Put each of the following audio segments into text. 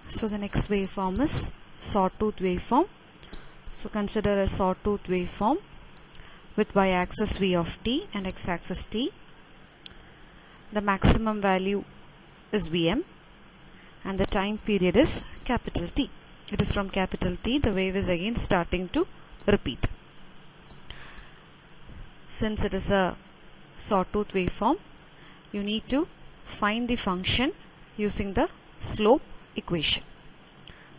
So the next waveform is Sawtooth Waveform. So consider a Sawtooth Waveform with y-axis v of t and x-axis t. The maximum value is Vm and the time period is capital T. It is from capital T, the wave is again starting to repeat. Since it is a Sawtooth waveform, you need to find the function using the slope equation.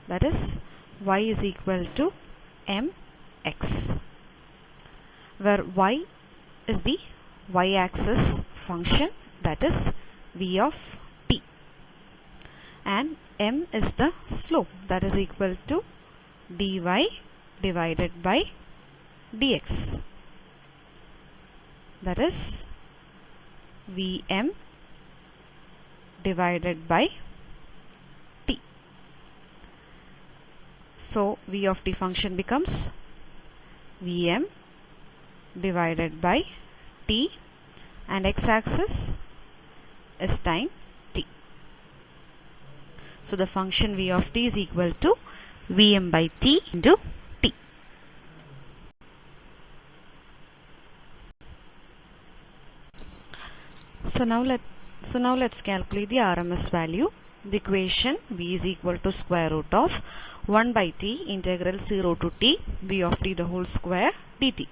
That is y is equal to mx, where y is the y-axis function, that is v of t, and m is the slope, that is equal to dy divided by dx, that is Vm divided by t. So v of t function becomes Vm divided by t, and x-axis is time t. So the function v of t is equal to Vm by t into t. So now let's calculate the RMS value. The equation v is equal to square root of 1 by t integral 0 to t v of t the whole square dt.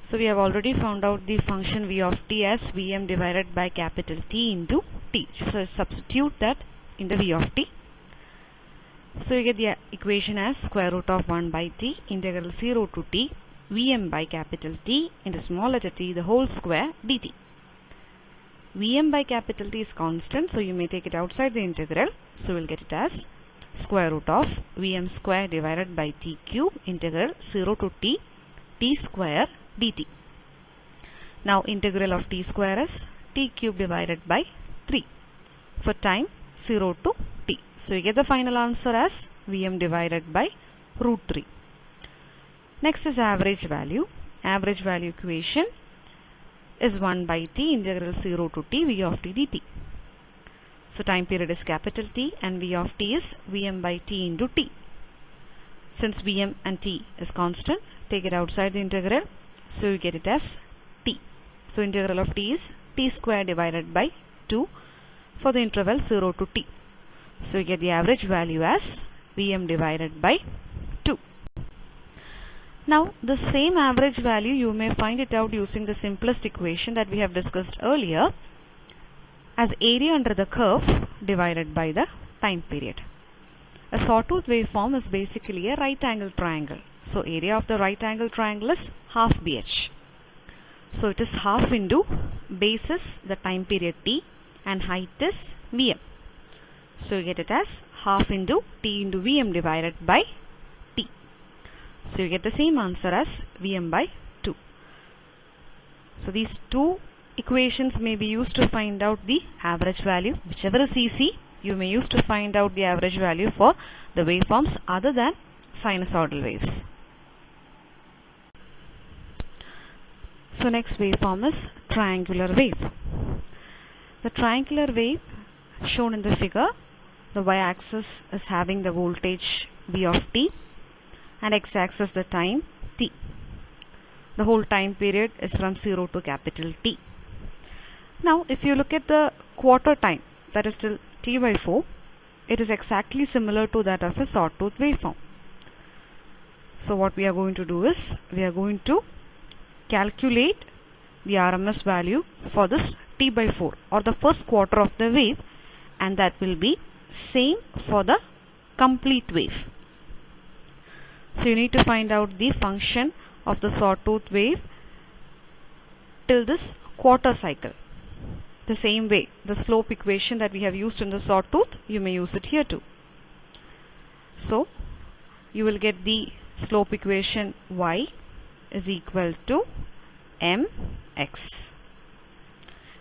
So we have already found out the function v of t as Vm divided by capital T into t. So substitute that in the v of t. So you get the equation as square root of 1 by t integral 0 to t Vm by capital T into small letter t the whole square dt. Vm by capital T is constant, so you may take it outside the integral. So we'll get it as square root of Vm square divided by t cube integral 0 to t t square dt. Now integral of t square is t cube divided by 3 for time 0 to t. So you get the final answer as Vm divided by root 3. Next is average value. Average value equation is 1 by t integral 0 to t v of t dt. So time period is capital T and v of t is Vm by t into t. Since Vm and t is constant, take it outside the integral, so you get it as t. So integral of t is t square divided by 2 for the interval 0 to t. So you get the average value as Vm divided by 2. Now the same average value you may find it out using the simplest equation that we have discussed earlier as area under the curve divided by the time period. A sawtooth waveform is basically a right angle triangle. So area of the right angle triangle is half BH. So it is half into base is the time period t and height is Vm. So you get it as half into t into Vm divided by t. So you get the same answer as Vm by 2. So these two equations may be used to find out the average value. Whichever is easy, you may use to find out the average value for the waveforms other than sinusoidal waves. So next waveform is triangular wave. The triangular wave shown in the figure, the y-axis is having the voltage v of t and x-axis the time t. The whole time period is from 0 to capital T. Now if you look at the quarter time, that is till t by 4, it is exactly similar to that of a sawtooth waveform. So what we are going to do is, we are going to calculate the RMS value for this t by 4 or the first quarter of the wave, and that will be same for the complete wave. So you need to find out the function of the sawtooth wave till this quarter cycle. The same way, the slope equation that we have used in the sawtooth, you may use it here too. So you will get the slope equation y is equal to mx,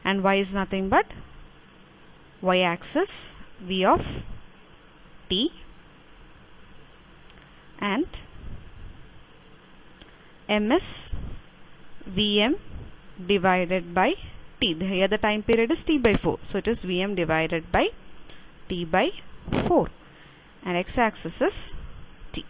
and y is nothing but y-axis v of t and m is Vm divided by t. Here the time period is t by 4, so it is Vm divided by t by 4. and x-axis is t.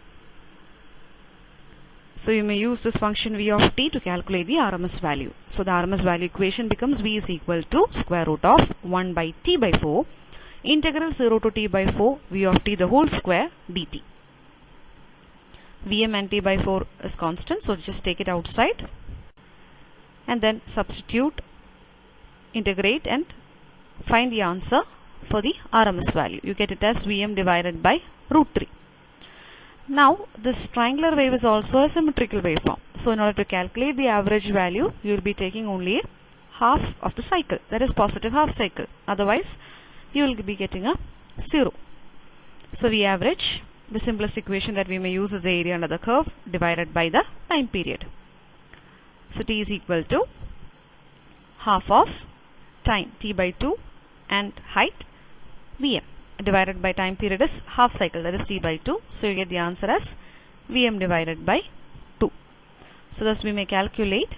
So you may use this function v of t to calculate the RMS value. So the RMS value equation becomes v is equal to square root of 1 by t by 4 integral 0 to t by 4 v of t the whole square dt. Vm and t by 4 is constant, so just take it outside and then substitute, integrate and find the answer for the RMS value. You get it as Vm divided by root 3. Now this triangular wave is also a symmetrical waveform. So in order to calculate the average value, you will be taking only half of the cycle, that is positive half cycle. Otherwise you will be getting a 0. So we average. The simplest equation that we may use is the area under the curve divided by the time period. So t is equal to half of time t by 2 and height Vm divided by time period is half cycle, that is t by 2. So you get the answer as Vm divided by 2. So thus we may calculate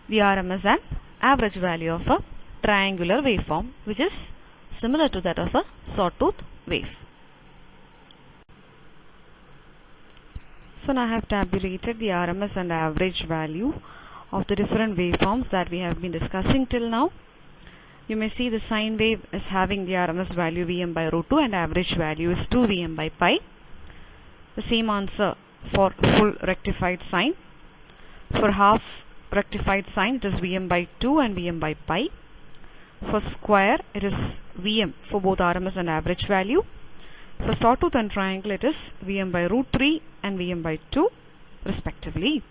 the RMS and average value of a triangular waveform, which is similar to that of a sawtooth wave. So now I have tabulated the RMS and average value of the different waveforms that we have been discussing till now. You may see the sine wave is having the RMS value Vm by root 2 and average value is 2 Vm by pi. The same answer for full rectified sine. For half rectified sine it is Vm by 2 and Vm by pi. For square it is Vm for both RMS and average value. For sawtooth and triangle it is Vm by root 3 and Vm by 2 respectively.